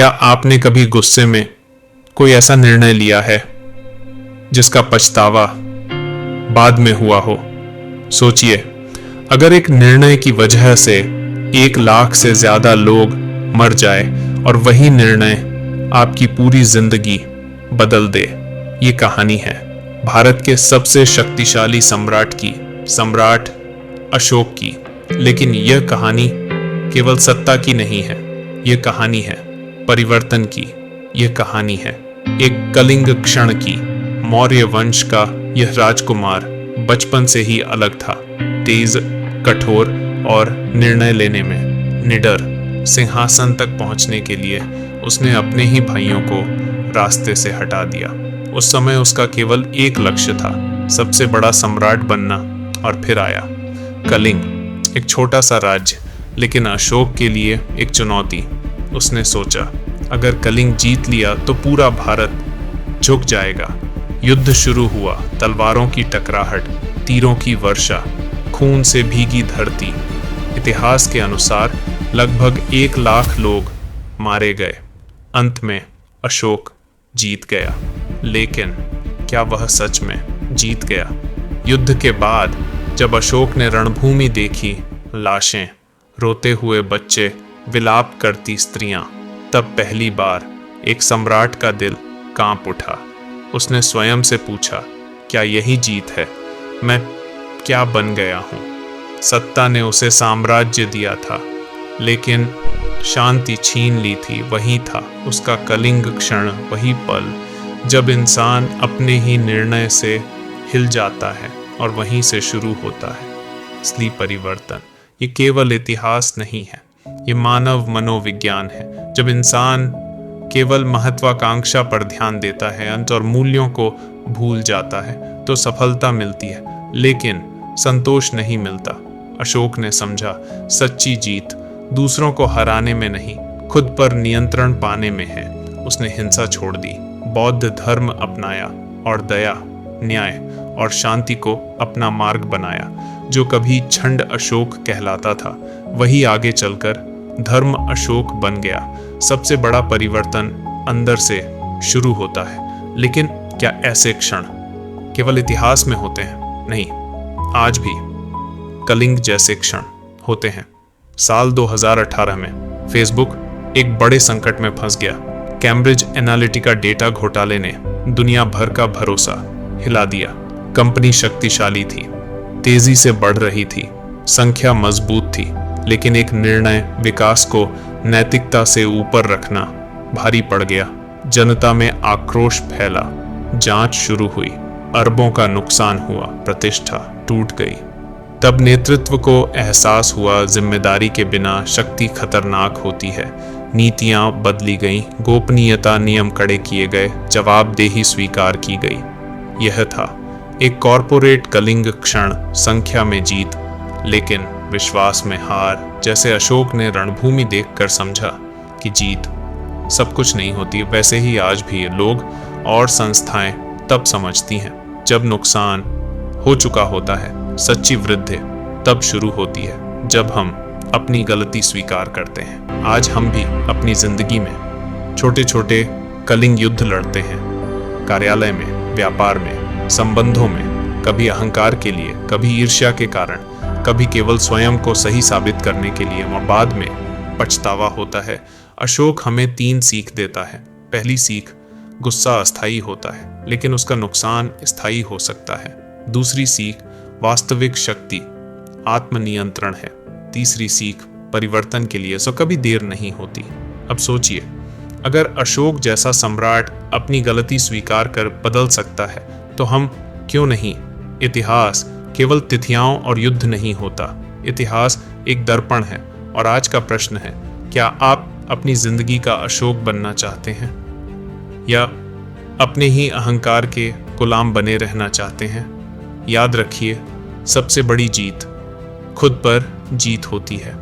क्या आपने कभी गुस्से में कोई ऐसा निर्णय लिया है जिसका पछतावा बाद में हुआ हो? सोचिए, अगर एक निर्णय की वजह से 1 लाख से ज्यादा लोग मर जाए और वही निर्णय आपकी पूरी जिंदगी बदल दे। ये कहानी है भारत के सबसे शक्तिशाली सम्राट अशोक की। लेकिन यह कहानी केवल सत्ता की नहीं है, यह कहानी है परिवर्तन की। यह कहानी है एक कलिंग क्षण की। मौर्य वंश का यह राजकुमार बचपन से ही अलग था, तेज, कठोर और निर्णय लेने में निडर। सिंहासन तक पहुंचने के लिए उसने अपने ही भाइयों को रास्ते से हटा दिया। उस समय उसका केवल एक लक्ष्य था, सबसे बड़ा सम्राट बनना। और फिर आया कलिंग, एक छोटा सा राज्य, लेकिन अशोक के लिए एक चुनौती। उसने सोचा, अगर कलिंग जीत लिया तो पूरा भारत झुक जाएगा। युद्ध शुरू हुआ, तलवारों की टकराहट, तीरों की वर्षा, खून से भीगी धरती। इतिहास के अनुसार लगभग 1 लाख लोग मारे गए। अंत में अशोक जीत गया। लेकिन क्या वह सच में जीत गया? युद्ध के बाद जब अशोक ने रणभूमि देखी, लाशें, रोते हुए बच्चे, विलाप करती स्त्रियां, तब पहली बार एक सम्राट का दिल कांप उठा। उसने स्वयं से पूछा, क्या यही जीत है? मैं क्या बन गया हूं? सत्ता ने उसे साम्राज्य दिया था, लेकिन शांति छीन ली थी। वही था उसका कलिंग क्षण, वही पल जब इंसान अपने ही निर्णय से हिल जाता है और वहीं से शुरू होता है असली परिवर्तन। ये केवल इतिहास नहीं है, ये मानव मनोविज्ञान है। जब इंसान केवल महत्वाकांक्षा पर ध्यान देता है, अंत और मूल्यों को भूल जाता है, तो सफलता मिलती है, लेकिन संतोष नहीं मिलता। अशोक ने समझा, सच्ची जीत दूसरों को हराने में नहीं, खुद पर नियंत्रण पाने में है। उसने हिंसा छोड़ दी, बौद्ध धर्म अपनाया और दया, न्याय और शांति को अपना मार्ग बनाया। जो कभी छंड अशोक कहलाता था, वही आगे चलकर धर्म अशोक बन गया। सबसे बड़ा परिवर्तन अंदर से शुरू होता है। लेकिन क्या ऐसे क्षण केवल इतिहास में होते हैं? नहीं, आज भी कलिंग जैसे क्षण होते हैं। साल 2018 में फेसबुक एक बड़े संकट में फंस गया। कैम्ब्रिज एनालिटिका डेटा घोटाले ने दुनिया भर का भरोसा हिला दिया। कंपनी शक्तिशाली थी, तेजी से बढ़ रही थी, संख्या मजबूत थी, लेकिन एक निर्णय, विकास को नैतिकता से ऊपर रखना, भारी पड़ गया। जनता में आक्रोश फैला, जांच शुरू हुई, अरबों का नुकसान हुआ, प्रतिष्ठा टूट गई। तब नेतृत्व को एहसास हुआ, जिम्मेदारी के बिना शक्ति खतरनाक होती है। नीतियां बदली गईं, गोपनीयता नियम कड़े किए गए, जवाबदेही स्वीकार की गई। यह था एक कॉरपोरेट कलिंग क्षण, संख्या में जीत, लेकिन विश्वास में हार। जैसे अशोक ने रणभूमि देखकर समझा कि जीत सब कुछ नहीं होती, वैसे ही आज भी लोग और संस्थाएं तब समझती हैं जब नुकसान हो चुका होता है। सच्ची वृद्धि तब शुरू होती है जब हम अपनी गलती स्वीकार करते हैं। आज हम भी अपनी जिंदगी में छोटे छोटे कलिंग युद्ध लड़ते हैं, कार्यालय में, व्यापार में, संबंधों में, कभी अहंकार के लिए, कभी ईर्ष्या के कारण, कभी केवल स्वयं को सही साबित करने के लिए, और बाद में पछतावा होता है। अशोक हमें 3 सीख देता है। पहली सीख, गुस्सा अस्थायी होता है, लेकिन उसका नुकसान स्थायी हो सकता है। दूसरी सीख, वास्तविक शक्ति आत्मनियंत्रण है। तीसरी सीख, परिवर्तन के लिए कभी देर नहीं होती। अब सोचिए, अगर अशोक जैसा सम्राट अपनी गलती स्वीकार कर बदल सकता है, तो हम क्यों नहीं? इतिहास केवल तिथियां और युद्ध नहीं होता, इतिहास एक दर्पण है। और आज का प्रश्न है, क्या आप अपनी जिंदगी का अशोक बनना चाहते हैं, या अपने ही अहंकार के गुलाम बने रहना चाहते हैं? याद रखिए, सबसे बड़ी जीत खुद पर जीत होती है।